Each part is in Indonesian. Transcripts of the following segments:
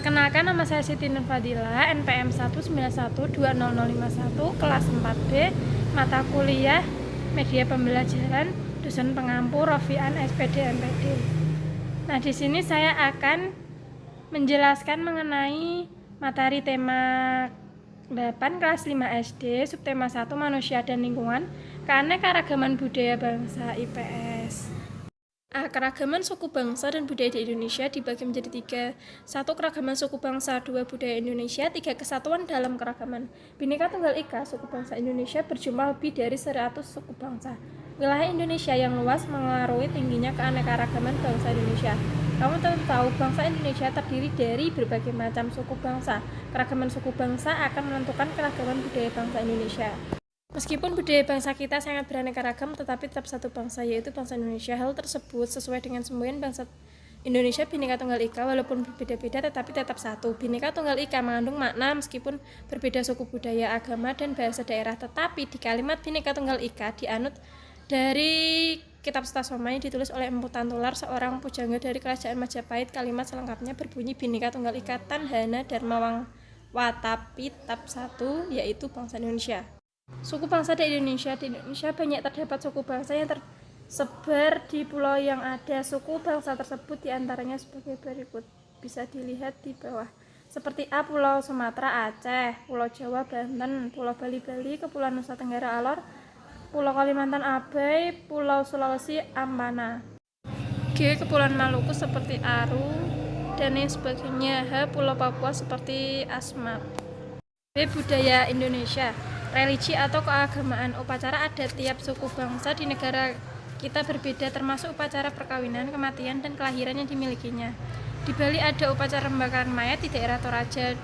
Perkenalkan, nama saya Siti Nurfadila, NPM 191200051, kelas 4B, mata kuliah Media Pembelajaran, dosen pengampu Rofian SPD MPD. Nah, di sini saya akan menjelaskan mengenai materi tema 8 kelas 5 SD, subtema 1 Manusia dan Lingkungan, Keanekaragaman Budaya Bangsa IPS. Keragaman suku bangsa dan budaya di Indonesia dibagi menjadi 3. 1. Keragaman suku bangsa. 2. Budaya Indonesia. 3. Kesatuan dalam keragaman. Bhinneka Tunggal Ika, suku bangsa Indonesia berjumlah lebih dari 100 suku bangsa. Wilayah Indonesia yang luas mengaruhi tingginya keanekaragaman bangsa Indonesia. Kamu tentu tahu bangsa Indonesia terdiri dari berbagai macam suku bangsa. Keragaman suku bangsa akan menentukan keragaman budaya bangsa Indonesia. Meskipun budaya bangsa kita sangat beraneka ragam, tetapi tetap satu bangsa, yaitu bangsa Indonesia. Hal tersebut sesuai dengan semboyan bangsa Indonesia Bhinneka Tunggal Ika, walaupun berbeda-beda tetapi tetap satu. Bhinneka Tunggal Ika mengandung makna meskipun berbeda suku budaya, agama, dan bahasa daerah. Tetapi di kalimat Bhinneka Tunggal Ika dianut dari Kitab Sutasoma yang ditulis oleh Empu Tantular, seorang pujangga dari Kerajaan Majapahit. Kalimat selengkapnya berbunyi Bhinneka Tunggal Ika Tanhana Dharma Watapi Tab 1, yaitu bangsa Indonesia. Suku bangsa di Indonesia banyak terdapat suku bangsa yang tersebar di pulau yang ada. Suku bangsa tersebut diantaranya sebagai berikut, bisa dilihat di bawah, seperti A. Pulau Sumatera, Aceh, Pulau Jawa, Banten, Pulau Bali, Kepulauan Nusa Tenggara, Alor, Pulau Kalimantan, Abai, Pulau Sulawesi, Ampana. G. Kepulauan Maluku seperti Aru dan lain sebagainya. H. Pulau Papua seperti Asmat. B. Budaya Indonesia. Religi atau keagamaan. Upacara adat tiap suku bangsa di negara kita berbeda, termasuk upacara perkawinan, kematian, dan kelahiran yang dimilikinya. Di Bali ada upacara pembakaran mayat, di daerah Toraja,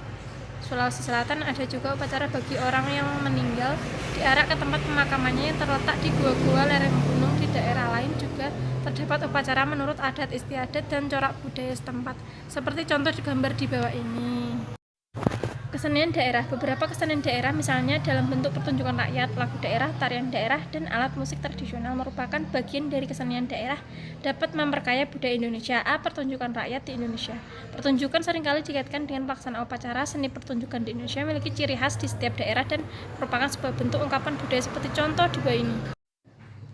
Sulawesi Selatan ada juga upacara bagi orang yang meninggal diarak ke tempat pemakamannya yang terletak di gua-gua lereng gunung. Di daerah lain juga terdapat upacara menurut adat istiadat dan corak budaya setempat, seperti contoh digambar di bawah ini. Kesenian daerah. Beberapa kesenian daerah, misalnya dalam bentuk pertunjukan rakyat, lagu daerah, tarian daerah, dan alat musik tradisional, merupakan bagian dari kesenian daerah, dapat memperkaya budaya Indonesia. A. Pertunjukan rakyat di Indonesia. Pertunjukan seringkali dikaitkan dengan pelaksanaan upacara. Seni pertunjukan di Indonesia memiliki ciri khas di setiap daerah dan merupakan sebuah bentuk ungkapan budaya seperti contoh di bawah ini.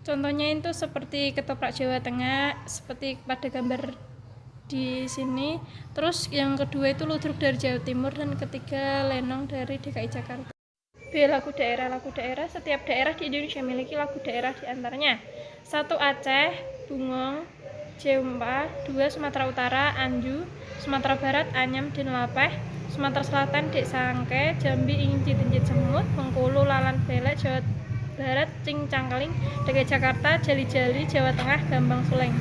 Contohnya itu seperti ketoprak Jawa Tengah, seperti pada gambar di sini. Terus yang kedua itu ludruk dari Jawa Timur, dan ketiga lenong dari DKI Jakarta. B. Lagu daerah. Lagu daerah. Setiap daerah di Indonesia memiliki lagu daerah, diantaranya 1. Aceh, Bungong, Jeumpa. 2. Sumatera Utara, Anju. Sumatera Barat, Anyam dan Lapeh. Sumatera Selatan, Dek Sangke. Jambi, Incit-incit Semut. Bengkulu, Lalan Belek. Jawa Barat, Cing Cangkeling. DKI Jakarta, Jali-jali. Jawa Tengah, Gambang Suleng.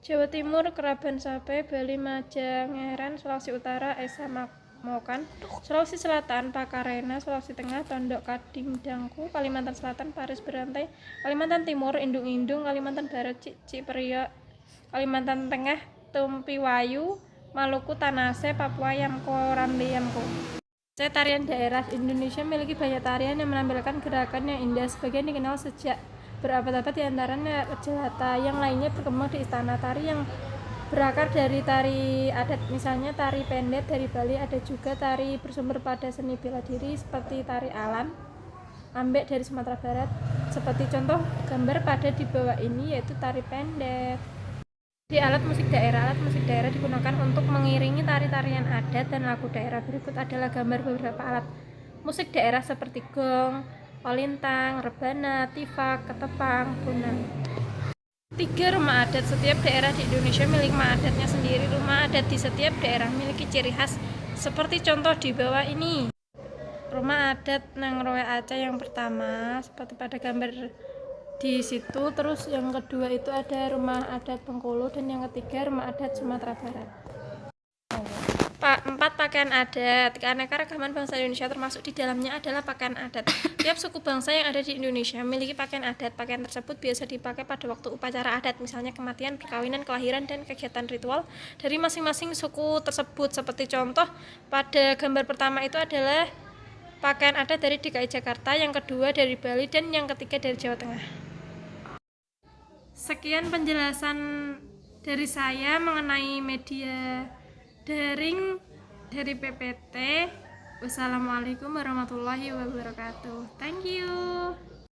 Jawa Timur, Keraban Sape. Bali, Majangeran. Sulawesi Utara, Esa Mokan. Sulawesi Selatan, Pakarena. Sulawesi Tengah, Tondok Kading Dangku. Kalimantan Selatan, Paris Berantai. Kalimantan Timur, Indung-indung. Kalimantan Barat, Ciperiok. Kalimantan Tengah, Tumpi Wayu. Maluku, Tanase. Papua, Yamko Rambe-Yamko. Tarian daerah. Indonesia memiliki banyak tarian yang menampilkan gerakan yang indah. Sebagian dikenal sejak berabad-abad, diantaranya Jelata, yang lainnya berkembang di istana. Tari yang berakar dari tari adat, misalnya tari pendet dari Bali. Ada juga tari bersumber pada seni bela diri seperti tari alam ambek dari Sumatera Barat, seperti contoh gambar pada di bawah ini, yaitu tari pendet. Di alat musik daerah. Alat musik daerah digunakan untuk mengiringi tari-tarian adat dan lagu daerah. Berikut adalah gambar beberapa alat musik daerah seperti gong, kolintang, rebana, tifak, ketepang, bunang. 3. Rumah adat. Setiap daerah di Indonesia memiliki rumah adatnya sendiri. Rumah adat di setiap daerah memiliki ciri khas seperti contoh di bawah ini. Rumah adat Nangroe Aceh yang pertama, seperti pada gambar di situ. Terus yang kedua itu ada rumah adat Bengkulu, dan yang ketiga rumah adat Sumatera Barat. 4. Pakaian adat. Keanekaragaman bangsa Indonesia termasuk di dalamnya adalah pakaian adat. Tiap suku bangsa yang ada di Indonesia memiliki pakaian adat. Pakaian tersebut biasa dipakai pada waktu upacara adat, misalnya kematian, perkawinan, kelahiran, dan kegiatan ritual dari masing-masing suku tersebut. Seperti contoh pada gambar pertama itu adalah pakaian adat dari DKI Jakarta, yang kedua dari Bali, dan yang ketiga dari Jawa Tengah. Sekian penjelasan dari saya mengenai media daring dari PPT. Wassalamualaikum warahmatullahi wabarakatuh. Thank you.